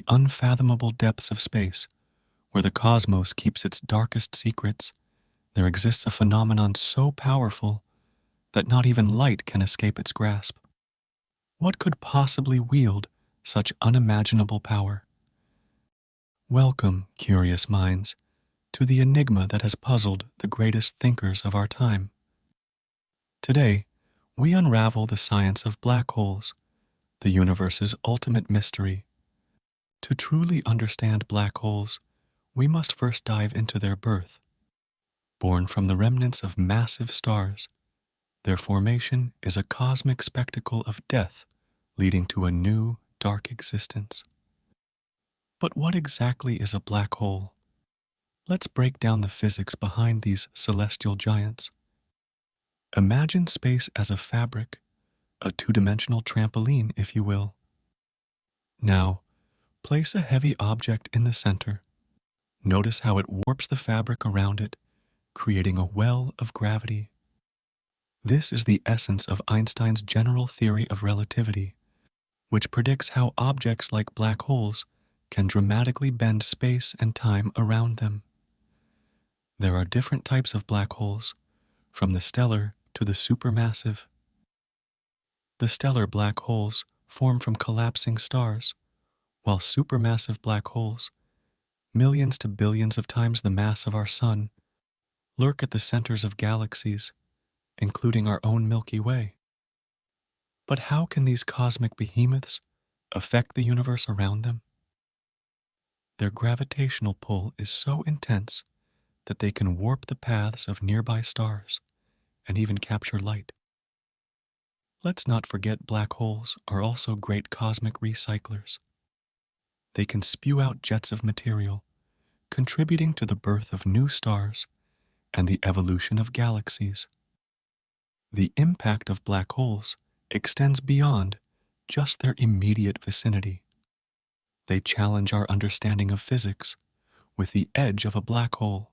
the unfathomable depths of space, where the cosmos keeps its darkest secrets, there exists a phenomenon so powerful that not even light can escape its grasp. What could possibly wield such unimaginable power? Welcome, curious minds, to the enigma that has puzzled the greatest thinkers of our time. Today, we unravel the science of black holes, the universe's ultimate mystery. To truly understand black holes, we must first dive into their birth. Born from the remnants of massive stars, their formation is a cosmic spectacle of death, leading to a new, dark existence. But what exactly is a black hole? Let's break down the physics behind these celestial giants. Imagine space as a fabric, a two-dimensional trampoline, if you will. Now, place a heavy object in the center. Notice how it warps the fabric around it, creating a well of gravity. This is the essence of Einstein's general theory of relativity, which predicts how objects like black holes can dramatically bend space and time around them. There are different types of black holes, from the stellar to the supermassive. The stellar black holes form from collapsing stars, while supermassive black holes, millions to billions of times the mass of our Sun, lurk at the centers of galaxies, including our own Milky Way. But how can these cosmic behemoths affect the universe around them? Their gravitational pull is so intense that they can warp the paths of nearby stars and even capture light. Let's not forget black holes are also great cosmic recyclers. They can spew out jets of material, contributing to the birth of new stars and the evolution of galaxies. The impact of black holes extends beyond just their immediate vicinity. They challenge our understanding of physics with the edge of a black hole,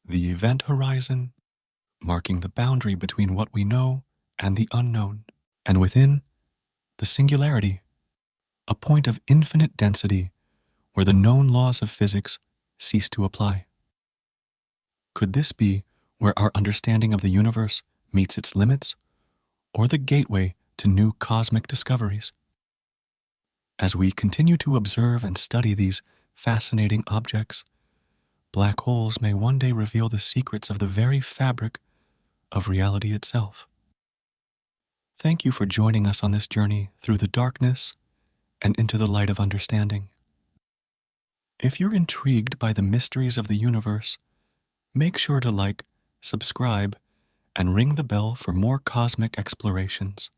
the event horizon, marking the boundary between what we know and the unknown, and within, the singularity, a point of infinite density where the known laws of physics cease to apply. Could this be where our understanding of the universe meets its limits, or the gateway to new cosmic discoveries? As we continue to observe and study these fascinating objects, black holes may one day reveal the secrets of the very fabric of reality itself. Thank you for joining us on this journey through the darkness and into the light of understanding. If you're intrigued by the mysteries of the universe, make sure to like, subscribe, and ring the bell for more cosmic explorations.